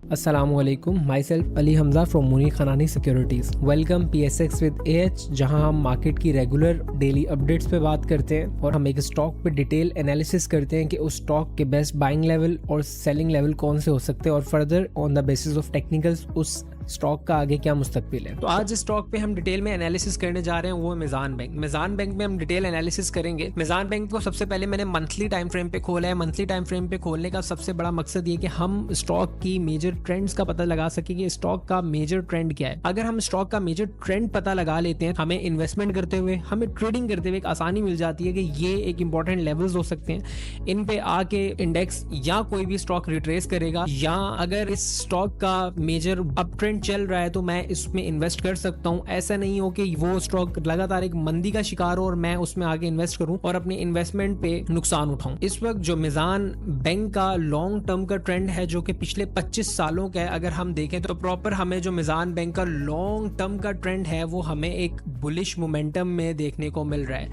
अस्सलामुअलैकुम, myself Ali Hamza from Munir Khanani securities. Welcome PSX with AH, जहां हम मार्केट की रेगुलर डेली अपडेट्स पे बात करते हैं और हम एक स्टॉक पे डिटेल एनालिसिस करते हैं कि उस स्टॉक के बेस्ट बाइंग लेवल और सेलिंग लेवल कौन से हो सकते हैं और further on the basis of technicals उस स्टॉक का आगे क्या मुस्तकबिल है। तो आज इस स्टॉक पे हम डिटेल में एनालिसिस करने जा रहे हैं, वो है मिजान बैंक। मिजान बैंक में हम डिटेल एनालिसिस करेंगे। मिजान बैंक को सबसे पहले मैंने मंथली टाइम फ्रेम पे खोला है। मंथली टाइम फ्रेम पे खोलने का सबसे बड़ा मकसद ये कि हम स्टॉक की मेजर ट्रेंड्स का पता लगा सके कि स्टॉक का मेजर ट्रेंड क्या है। अगर हम स्टॉक का मेजर ट्रेंड पता लगा लेते हैं, हमें इन्वेस्टमेंट करते हुए, हमें ट्रेडिंग करते हुए एक आसानी मिल जाती है कि ये एक इंपॉर्टेंट लेवल्स हो सकते हैं, इन पे आके इंडेक्स या कोई भी स्टॉक रिट्रेस करेगा, या अगर इस स्टॉक का मेजर अप ट्रेंड चल रहा है तो मैं इसमें इन्वेस्ट कर सकता हूं। ऐसा नहीं हो कि वो स्टॉक लगातार एक मंदी का शिकार हो और मैं उसमें आगे इन्वेस्ट करूं और अपने इन्वेस्टमेंट पे नुकसान उठाऊं। इस वक्त जो मिजान बैंक का लॉन्ग टर्म का ट्रेंड है, जो कि पिछले 25 सालों का है, अगर हम देखें तो प्रॉपर हमें जो मिजान बैंक का लॉन्ग टर्म का ट्रेंड है वो हमें एक बुलिश मोमेंटम में देखने को मिल रहा है।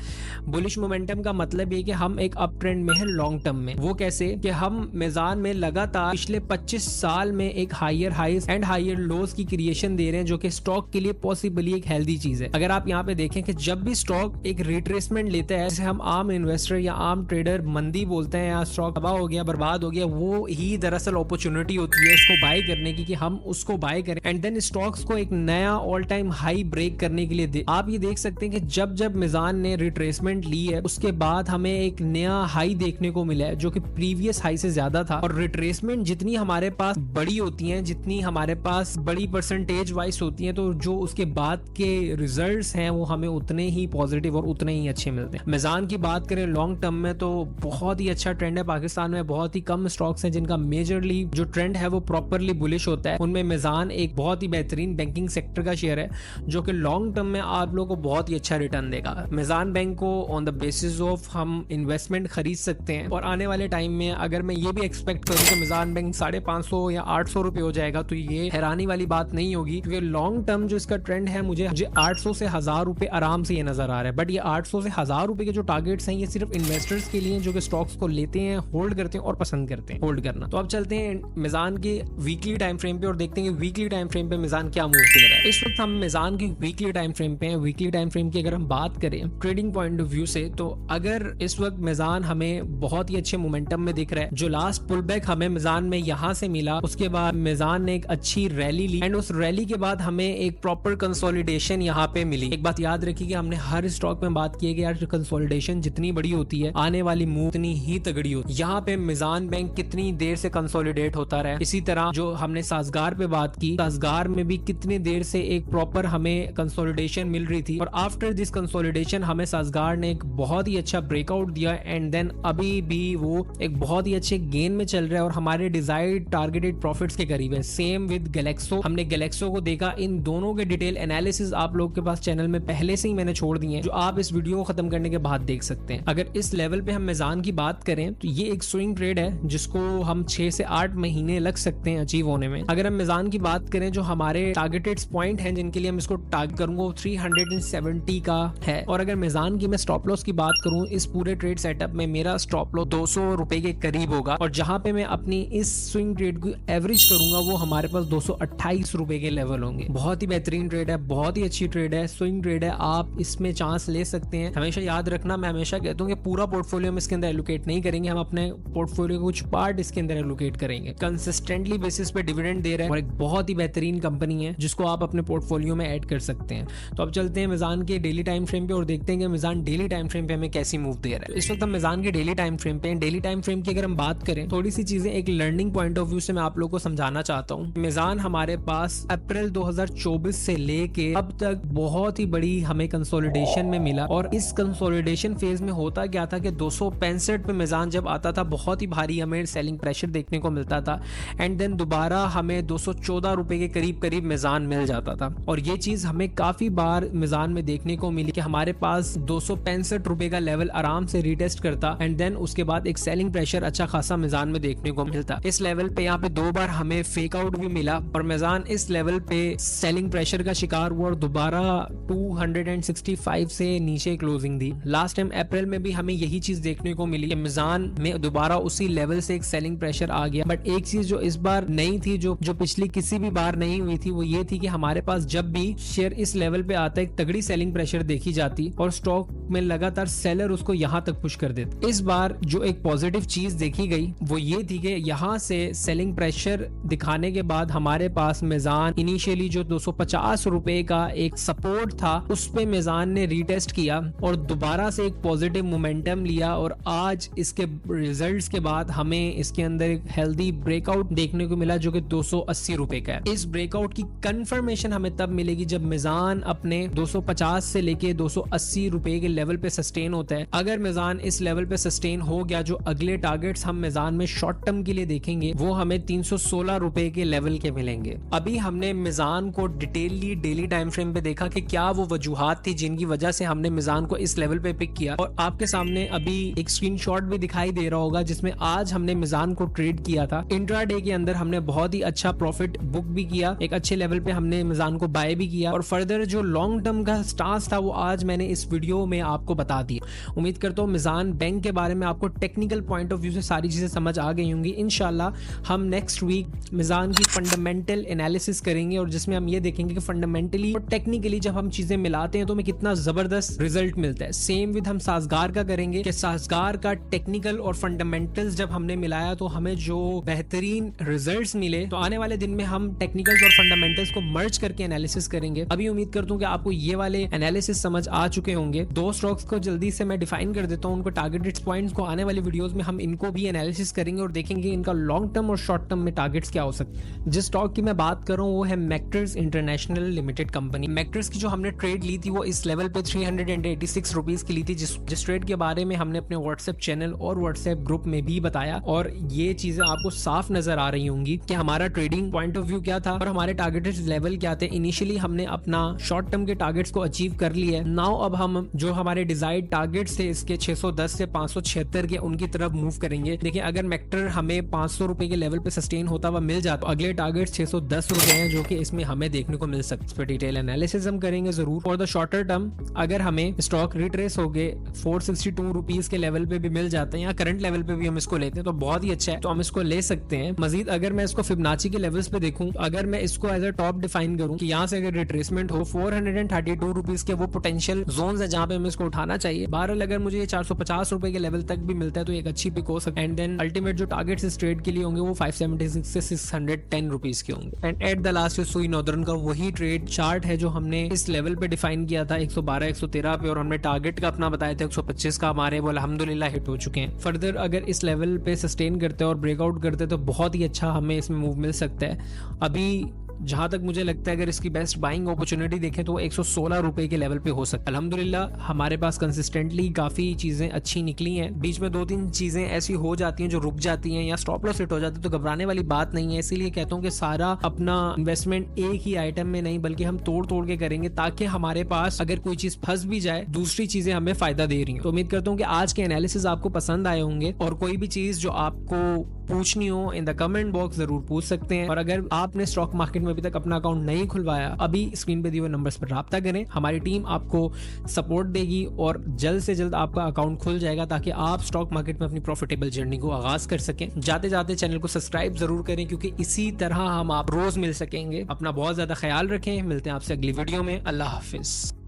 बुलिश मोमेंटम का मतलब ये कि हम एक अप ट्रेंड में है लॉन्ग टर्म में। वो कैसे कि हम मिजान में लगातार पिछले 25 साल में एक higher highs and higher lows की क्रिएशन दे रहे हैं, जो कि स्टॉक के लिए पॉसिबली एक हेल्दी चीज है। अगर आप यहाँ पे देखें कि जब भी स्टॉक एक रिट्रेसमेंट लेता है, जैसे हम आम इन्वेस्टर या आम ट्रेडर मंदी बोलते हैं या स्टॉक तबाह हो गया, बर्बाद हो गया, वो ही दरअसल अपॉर्चुनिटी होती है इसको बाय करने की, कि हम उसको बाय करें एंड देन स्टॉक्स को एक नया ऑल टाइम हाई ब्रेक करने के लिए आप ये देख सकते हैं कि जब जब मिजान ने रिट्रेसमेंट ली है उसके बाद हमें एक नया हाई देखने को मिला है जो कि प्रीवियस हाई से ज्यादा था। और रिट्रेसमेंट जितनी हमारे पास बड़ी होती है, जितनी हमारे पास बड़ी परसेंटेज वाइज होती है, तो जो उसके बाद के रिजल्ट्स हैं वो हमें उतने ही पॉजिटिव और उतने ही अच्छे मिलते हैं। मिजान की बात करें लॉन्ग टर्म में तो बहुत ही अच्छा ट्रेंड है। पाकिस्तान में बहुत ही कम स्टॉक्स हैं जिनका मेजरली जो ट्रेंड है वो प्रॉपरली बुलिश होता है। उनमें मिजान एक बहुत ही बेहतरीन बैंकिंग सेक्टर का शेयर है जो कि लॉन्ग टर्म में आप लोगों को बहुत ही अच्छा रिटर्न देगा। मिजान बैंक को ऑन द बेसिस ऑफ हम इन्वेस्टमेंट खरीद सकते हैं और आने वाले टाइम में अगर मैं ये भी एक्सपेक्ट करूँ कि मिजान बैंक 550 या 800 रुपए हो जाएगा तो ये हैरानी वाली बात नहीं होगी, क्योंकि लॉन्ग टर्म जो इसका ट्रेंड है मुझे 800 से 1000 रुपए आराम से ये नजर आ रहा है। बट ये 800 से 1000 रुपए के जो टारगेट्स हैं ये सिर्फ इन्वेस्टर्स के लिए जो कि स्टॉक्स को लेते हैं, होल्ड करते हैं और पसंद करते हैं होल्ड करना। तो अब चलते हैं मिजान के वीकली टाइम फ्रेम पे और देखते हैं कि वीकली टाइम फ्रेम पे मिजान क्या मूव दे रहा है। इस वक्त हम मिजान की वीकली टाइम फ्रेम पे हैं। वीकली टाइम फ्रेम की अगर हम बात करें ट्रेडिंग पॉइंट ऑफ व्यू से, तो अगर इस वक्त मिजान हमें बहुत ही अच्छे मोमेंटम में दिख रहा है। जो लास्ट पुल बैक हमें मिजान में यहाँ से मिला, उसके बाद मिजान ने एक अच्छी रैली ली एंड उस रैली के बाद हमें एक प्रॉपर कंसोलिडेशन यहाँ पे मिली। एक बात याद रखिए कि हमने हर स्टॉक में बात की है कि यार कंसोलिडेशन जितनी बड़ी होती है आने वाली मूव उतनी ही तगड़ी होती है। यहाँ पे मिजान बैंक कितनी देर से कंसोलिडेट होता रहा। इसी तरह जो हमने साजगार पे बात की, साजगार में भी कितनी देर से एक प्रॉपर हमें कंसोलिडेशन मिल रही थी और आफ्टर दिस कंसोलिडेशन हमें साजगार ने एक बहुत ही अच्छा ब्रेकआउट दिया एंड देन अभी भी वो एक बहुत ही अच्छे गेन में चल रहा है और हमारे डिजायर्ड टारगेटेड प्रॉफिट्स के करीब है। सेम विद गैलेक्सो, हमने गैलेक्सो को देखा। इन दोनों के डिटेल एनालिसिस आप लोग के पास चैनल में पहले से ही मैंने छोड़ दिए हैं, जो आप इस वीडियो को खत्म करने के बाद देख सकते हैं। अगर इस लेवल पे हम मिजान की बात करें तो ये एक स्विंग ट्रेड है जिसको हम 6 से 8 महीने लग सकते हैं अचीव होने में। अगर हम मिजान की बात करें जो हमारे टारगेटेड पॉइंट हैं जिनके लिए हम इसको टारगेट करूंगा 370 का है। और अगर मिजान की मैं स्टॉप लॉस की बात करूं, इस पूरे ट्रेड सेटअप में मेरा स्टॉप लॉस 200 रुपए के करीब होगा और जहां पे मैं अपनी इस स्विंग ट्रेड को एवरेज करूंगा वो हमारे पास 228 रुपए के लेवल होंगे। बहुत ही बेहतरीन ट्रेड है, बहुत ही अच्छी ट्रेड है, स्विंग ट्रेड है, आप इसमें चांस ले सकते हैं। हमेशा याद रखना, मैं हमेशा कहता हूँ कि पूरा पोर्टफोलियो में इसके अंदर एलोकेट नहीं करेंगे, हम अपने पोर्टफोलियो को कुछ पार्ट इसके अंदर एलोकेट करेंगे। कंसिस्टेंटली बेसिस पे डिविडेंड दे रहा है और एक बहुत ही बेहतरीन कंपनी है जिसको आप अपने पोर्टफोलियो में ऐड कर सकते हैं। तो अब चलते हैं मिजान के डेली टाइम फ्रेम पे और देखते हैं कि मिजान डेली टाइम फ्रेम पे हमें कैसी मूव दे रहा है। इस वक्त हम मिजान के डेली टाइम फ्रेम पे, डेली टाइम फ्रेम की अगर हम बात करें, थोड़ी सी चीजें एक लर्निंग पॉइंट ऑफ व्यू से मैं आप लोगों को समझाना चाहता हूँ। मिजान हमारे पास अप्रैल 2024 से लेके अब तक बहुत ही बड़ी हमें कंसोलिडेशन में मिला और इस कंसोलिडेशन फेज में होता क्या था कि 265 पे मिजान जब आता था बहुत ही भारी हमें सेलिंग प्रेशर देखने को मिलता था एंड देन दोबारा हमें 214 रुपए के करीब करीब मिजान मिल जाता था। और ये चीज हमें काफी बार मिजान में देखने को मिली कि हमारे पास 265 रुपए का लेवल आराम से रीटेस्ट करता एंड देन उसके बाद एक सेलिंग प्रेशर अच्छा खासा मिजान में देखने को मिलता। इस लेवल पे यहाँ पे 2 बार हमें फेक आउट भी मिला और मिजान मिजान इस लेवल पे सेलिंग प्रेशर का शिकार हुआ और दोबारा 265 से नीचे क्लोजिंग दी। लास्ट टाइम अप्रैल में भी हमें यही चीज देखने को मिली कि मिजान में दोबारा उसी लेवल से एक सेलिंग प्रेशर आ गया। बट एक चीज जो इस बार नहीं थी, जो पिछली किसी भी बार नहीं हुई थी, वो ये थी कि हमारे पास जब भी शेयर इस लेवल पे आता है एक तगड़ी सेलिंग प्रेशर देखी जाती और स्टॉक में लगातार सेलर उसको यहां तक पुश कर देते। इस बार जो एक पॉजिटिव चीज देखी गई वो ये थी कि यहां से सेलिंग प्रेशर दिखाने के बाद हमारे पास मिजान इनिशियली जो 250 रुपए का एक सपोर्ट था उस पे मिजान ने रीटेस्ट किया और दोबारा से एक पॉजिटिव मोमेंटम लिया और आज इसके रिजल्ट्स के बाद हमें इसके अंदर एक हेल्दी ब्रेकआउट देखने को मिला जो कि 280 रुपए का है। इस ब्रेकआउट की कंफर्मेशन हमें तब मिलेगी जब मिजान अपने 250 से लेके 280 रुपए के लेवल पे सस्टेन होता है। अगर मिजान इस लेवल पे सस्टेन हो गया, जो अगले टारगेट्स हम मिजान में शॉर्ट टर्म के लिए देखेंगे वो हमें 316 रुपए के लेवल के मिलेंगे। अभी हमने मिजान को डिटेलली डेली टाइम फ्रेम पे देखा कि क्या वो वजूहात थी जिनकी वजह से हमने मिजान को इस लेवल पे पिक किया और आपके सामने अभी एक स्क्रीनशॉट भी दिखाई दे रहा होगा जिसमें आज हमने मिजान को ट्रेड किया था। इंट्राडे के अंदर हमने बहुत ही अच्छा प्रॉफिट बुक भी किया, एक अच्छे लेवल पे हमने मिजान को बाय भी किया और फर्दर जो लॉन्ग टर्म का स्टांस था वो आज मैंने इस वीडियो में आपको बता दिया। उम्मीद करता हूँ मिजान बैंक के बारे में आपको टेक्निकल पॉइंट ऑफ व्यू से सारी चीजें समझ आ गई होंगी। इंशाल्लाह हम नेक्स्ट वीक मिजान की फंडामेंटल एनालिसिस करेंगे और जिसमें हम ये देखेंगे कि फंडामेंटली और टेक्निकली जब हम चीजें मिलाते हैं तो हमें कितना जबरदस्त रिजल्ट मिलता है। सेम विद हम साजगार का करेंगे कि साजगार का टेक्निकल और फंडामेंटल्स जब हमने मिलाया तो हमें जो बेहतरीन रिजल्ट्स मिले, तो आने वाले दिन में हम टेक्निकल्स और फंडामेंटल्स को मर्ज करके एनालिसिस करेंगे। अभी उम्मीद करता हूँ कि आपको ये वाले एनालिसिस समझ आ चुके होंगे। दो स्टॉक्स को जल्दी से मैं डिफाइन कर देता हूँ, उनको टारगेटेड पॉइंट्स को आने वाली वीडियोस में हम इनको भी एनालिसिस करेंगे और देखेंगे इनका लॉन्ग टर्म और शॉर्ट टर्म में टारगेट्स क्या हो सकते हैं। जिस स्टॉक की मैं बात कर रहा हूँ वो है मैक्टर्स इंटरनेशनल लिमिटेड कंपनी। मैक्टर्स की जो हमने ट्रेड ली थी वो इस लेवल पे 386 रुपीज की ली थी, जिस ट्रेड के बारे में हमने अपने व्हाट्सएप चैनल और व्हाट्सएप ग्रुप में भी बताया और ये चीजें आपको साफ नजर आ रही होंगी कि हमारा ट्रेडिंग पॉइंट ऑफ व्यू क्या था और हमारे टारगेटेड लेवल क्या थे। इनिशियली हमने अपना शॉर्ट टर्म के टारगेट्स को अचीव कर लिए। नाउ अब हम जो हमारे डिजायर्ड टारगेट्स थे इसके 610 से 576 के उनकी तरफ मूव करेंगे। देखिए अगर मैक्टर हमें 500 रुपए के लेवल पे सस्टेन होता हुआ मिल जाता तो अगले टारगेट 610 रुपए हैं जो कि इसमें हमें देखने को मिल सकते। इस पर डिटेल एनालिसिस हम करेंगे जरूर। फॉर द शॉर्टर टर्म अगर हमें स्टॉक रिट्रेस हो गए 462 रुपीज के लेवल पे भी मिल जाते हैं या करंट लेवल पे भी हम इसको लेते हैं तो बहुत ही अच्छा है, तो हम इसको ले सकते हैं। मजीद अगर मैं इसको फिबोनाची के लेवल्स पे देखूं, अगर मैं इसको एज अ टॉप डिफाइन करूं कि यहाँ से अगर रिट्रेसमेंट हो 432 रुपीज के वो पोटेंशियल जोन्स है जहां पे हमें इसको उठाना चाहिए। बहरहाल अगर मुझे 450 रुपए के लेवल तक भी मिलता है तो एक अच्छी पिक हो सकती है। एंड देन अल्टीमेट जो टारगेट्स इस ट्रेड के लिए होंगे वो 576 से 610 रुपीज के होंगे। एंड एट द लास्ट सुई नॉर्दर्न का वही ट्रेड चार्ट है जो हमने इस लेवल पे डिफाइन किया था 112 113 पे और हमने टारगेट का अपना बताया था 125 का, हमारे वो अल्हम्दुलिल्लाह हिट हो चुके हैं। फर्दर अगर इस लेवल पे सस्टेन करते हैं और ब्रेकआउट करते हैं तो बहुत ही अच्छा हमें इसमें मूव मिल सकता है। अभी जहां तक मुझे लगता है अगर इसकी बेस्ट बाइंग अपॉर्चुनिटी देखें तो 116 रुपए के लेवल पे हो सकता है। अल्हम्दुलिल्लाह हमारे पास कंसिस्टेंटली काफी चीजें अच्छी निकली हैं। बीच में 2-3 चीजें ऐसी हो जाती हैं जो रुक जाती हैं या स्टॉप लॉस हिट हो जाती है, तो घबराने वाली बात नहीं है। इसीलिए कहता हूँ कि सारा अपना इन्वेस्टमेंट एक ही आइटम में नहीं बल्कि हम तोड़ तोड़ के करेंगे ताकि हमारे पास अगर कोई चीज फंस भी जाए दूसरी चीजें हमें फायदा दे रही हैं। तो उम्मीद करता हूँ कि आज के एनालिसिस आपको पसंद आए होंगे और कोई भी चीज जो आपको पूछनी हो इन द कमेंट बॉक्स जरूर पूछ सकते हैं। और अगर आपने स्टॉक मार्केट में अभी तक अपना अकाउंट नहीं खुलवाया, अभी स्क्रीन पे दिए हुए नंबर्स पर राब्ता करें, हमारी टीम आपको सपोर्ट देगी और जल्द से जल्द आपका अकाउंट खुल जाएगा ताकि आप स्टॉक मार्केट में अपनी प्रॉफिटेबल जर्नी को आगाज कर सकें। जाते जाते चैनल को सब्सक्राइब जरूर करें क्योंकि इसी तरह हम आप रोज मिल सकेंगे। अपना बहुत ज्यादा ख्याल रखें, मिलते हैं आपसे अगली वीडियो में। अल्लाह हाफिज।